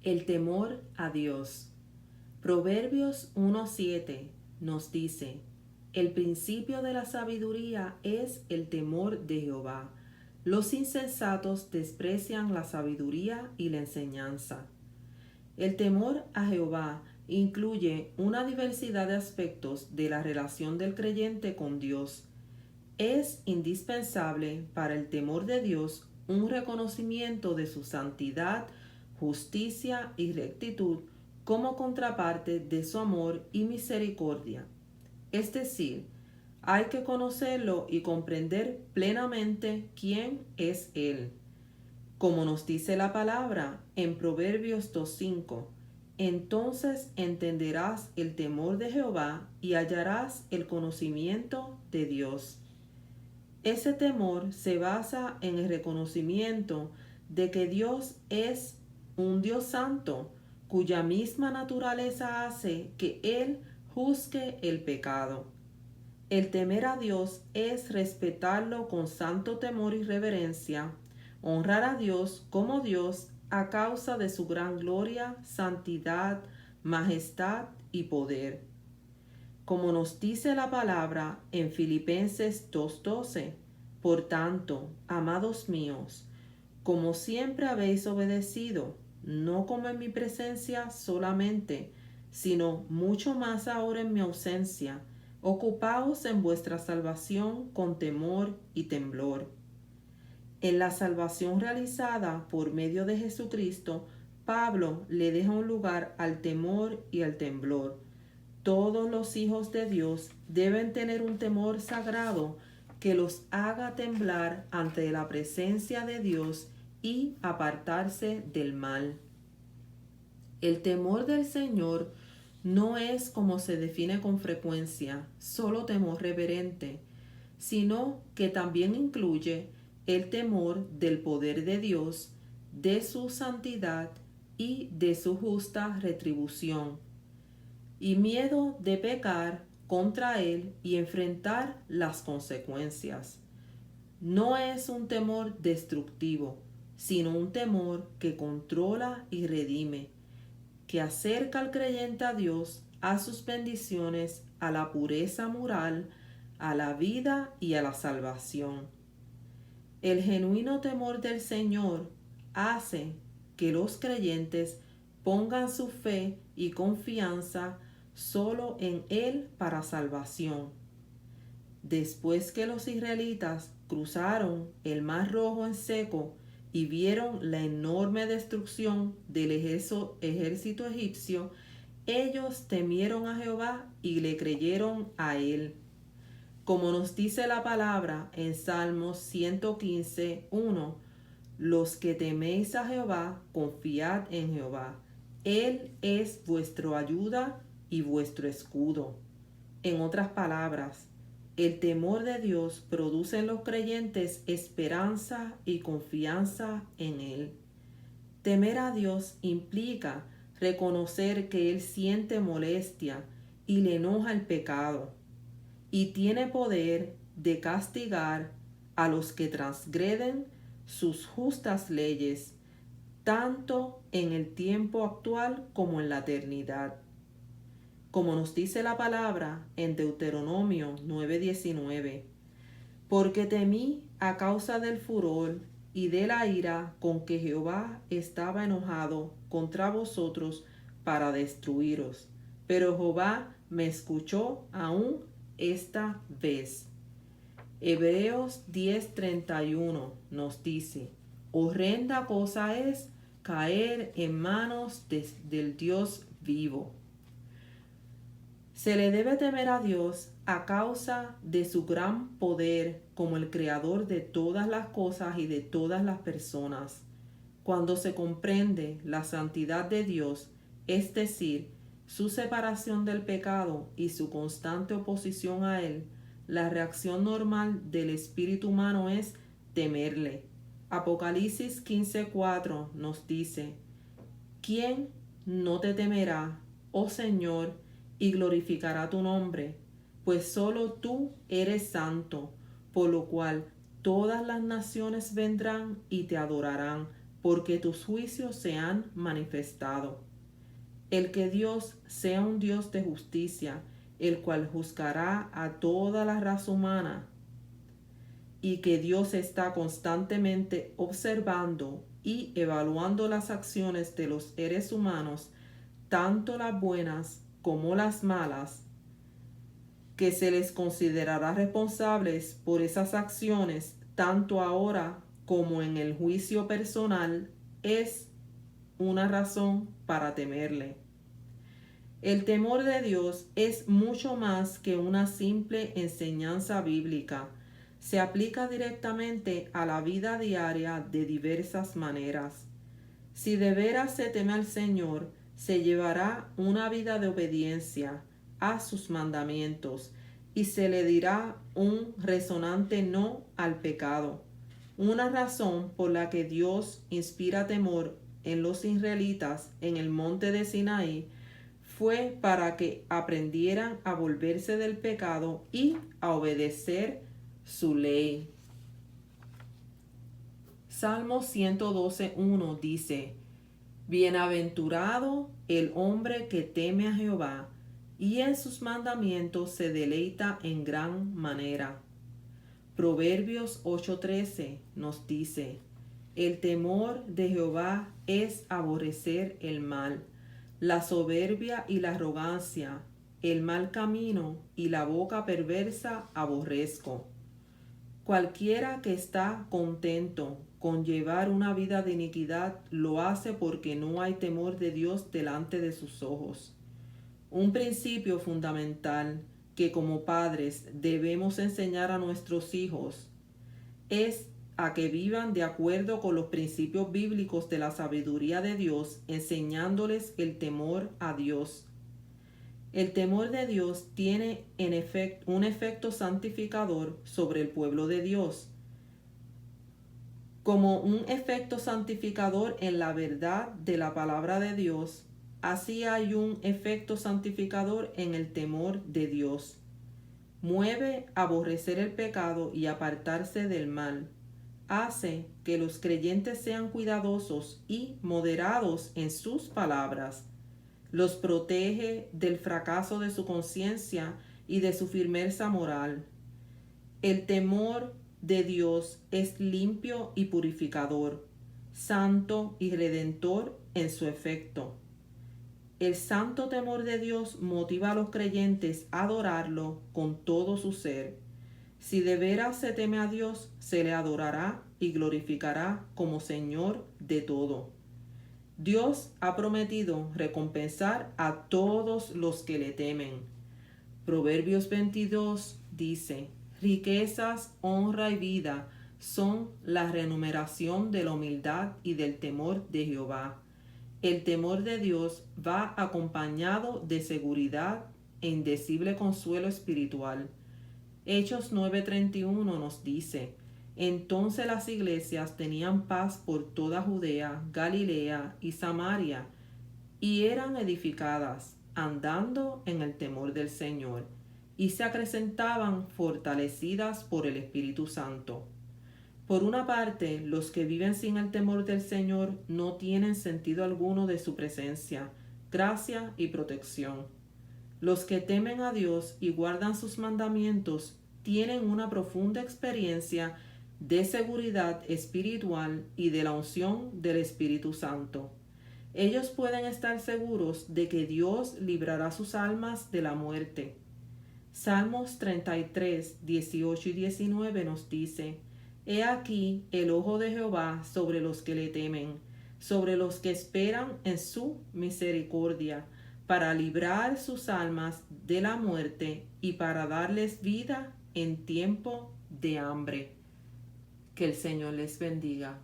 El temor a Dios. Proverbios 1:7 nos dice: el principio de la sabiduría es el temor de Jehová. Los insensatos desprecian la sabiduría y la enseñanza. El temor a Jehová incluye una diversidad de aspectos de la relación del creyente con Dios. Es indispensable para el temor de Dios un reconocimiento de su santidad, justicia y rectitud como contraparte de su amor y misericordia. Es decir, hay que conocerlo y comprender plenamente quién es Él. Como nos dice la palabra en Proverbios 2:5, entonces entenderás el temor de Jehová y hallarás el conocimiento de Dios. Ese temor se basa en el reconocimiento de que Dios es un Dios santo, cuya misma naturaleza hace que Él juzgue el pecado. El temer a Dios es respetarlo con santo temor y reverencia, honrar a Dios como Dios a causa de su gran gloria, santidad, majestad y poder. Como nos dice la palabra en Filipenses 2:12, por tanto, amados míos, como siempre habéis obedecido, no como en mi presencia solamente, sino mucho más ahora en mi ausencia, ocupaos en vuestra salvación con temor y temblor. En la salvación realizada por medio de Jesucristo, Pablo le deja un lugar al temor y al temblor. Todos los hijos de Dios deben tener un temor sagrado que los haga temblar ante la presencia de Dios y apartarse del mal. El temor del Señor no es, como se define con frecuencia, solo temor reverente, sino que también incluye el temor del poder de Dios, de su santidad y de su justa retribución, y miedo de pecar contra Él y enfrentar las consecuencias. No es un temor destructivo, sino un temor que controla y redime, que acerca al creyente a Dios, a sus bendiciones, a la pureza moral, a la vida y a la salvación. El genuino temor del Señor hace que los creyentes pongan su fe y confianza solo en Él para salvación. Después que los israelitas cruzaron el Mar Rojo en seco y vieron la enorme destrucción del ejército egipcio, ellos temieron a Jehová y le creyeron a Él. Como nos dice la palabra en Salmos 115:1, los que teméis a Jehová, confiad en Jehová. Él es vuestra ayuda y vuestro escudo. En otras palabras, el temor de Dios produce en los creyentes esperanza y confianza en Él. Temer a Dios implica reconocer que Él siente molestia y le enoja el pecado, y tiene poder de castigar a los que transgreden sus justas leyes, tanto en el tiempo actual como en la eternidad. Como nos dice la palabra en Deuteronomio 9:19, porque temí a causa del furor y de la ira con que Jehová estaba enojado contra vosotros para destruiros. Pero Jehová me escuchó aún esta vez. Hebreos 10:31 nos dice: horrenda cosa es caer en manos del Dios vivo. Se le debe temer a Dios a causa de su gran poder como el creador de todas las cosas y de todas las personas. Cuando se comprende la santidad de Dios, es decir, su separación del pecado y su constante oposición a él, la reacción normal del espíritu humano es temerle. Apocalipsis 15:4 nos dice: ¿quién no te temerá, oh Señor, y glorificará tu nombre? Pues solo tú eres santo, por lo cual todas las naciones vendrán y te adorarán, porque tus juicios se han manifestado. El que Dios sea un Dios de justicia, el cual juzgará a toda la raza humana, y que Dios está constantemente observando y evaluando las acciones de los seres humanos, tanto las buenas como las malas, que se les considerará responsables por esas acciones tanto ahora como en el juicio personal, es una razón para temerle. El temor de Dios es mucho más que una simple enseñanza bíblica. Se aplica directamente a la vida diaria de diversas maneras. Si de veras se teme al Señor, se llevará una vida de obediencia a sus mandamientos y se le dirá un resonante no al pecado. Una razón por la que Dios inspira temor en los israelitas en el monte de Sinaí fue para que aprendieran a volverse del pecado y a obedecer su ley. Salmo 112:1 dice: Bienaventurado el hombre que teme a Jehová, y en sus mandamientos se deleita en gran manera. Proverbios 8:13 nos dice: El temor de Jehová es aborrecer el mal, la soberbia y la arrogancia, el mal camino y la boca perversa aborrezco. Cualquiera que está contento con llevar una vida de iniquidad lo hace porque no hay temor de Dios delante de sus ojos. Un principio fundamental que como padres debemos enseñar a nuestros hijos es a que vivan de acuerdo con los principios bíblicos de la sabiduría de Dios, enseñándoles el temor a Dios. El temor de Dios tiene un efecto santificador sobre el pueblo de Dios, como un efecto santificador en la verdad de la palabra de Dios. Así hay un efecto santificador en el temor de Dios. Mueve a aborrecer el pecado y apartarse del mal. Hace que los creyentes sean cuidadosos y moderados en sus palabras. Los protege del fracaso de su conciencia y de su firmeza moral. El temor de Dios es limpio y purificador, santo y redentor en su efecto. El santo temor de Dios motiva a los creyentes a adorarlo con todo su ser. Si de veras se teme a Dios, se le adorará y glorificará como Señor de todo. Dios ha prometido recompensar a todos los que le temen. Proverbios 22 dice: Riquezas, honra y vida son la remuneración de la humildad y del temor de Jehová. El temor de Dios va acompañado de seguridad e indecible consuelo espiritual. Hechos 9:31 nos dice: Entonces las iglesias tenían paz por toda Judea, Galilea y Samaria, y eran edificadas, andando en el temor del Señor, y se acrecentaban fortalecidas por el Espíritu Santo. Por una parte, los que viven sin el temor del Señor no tienen sentido alguno de su presencia, gracia y protección. Los que temen a Dios y guardan sus mandamientos tienen una profunda experiencia de seguridad espiritual y de la unción del Espíritu Santo. Ellos pueden estar seguros de que Dios librará sus almas de la muerte. Salmos 33, 18 y 19 nos dice: He aquí el ojo de Jehová sobre los que le temen, sobre los que esperan en su misericordia, para librar sus almas de la muerte y para darles vida en tiempo de hambre. Que el Señor les bendiga.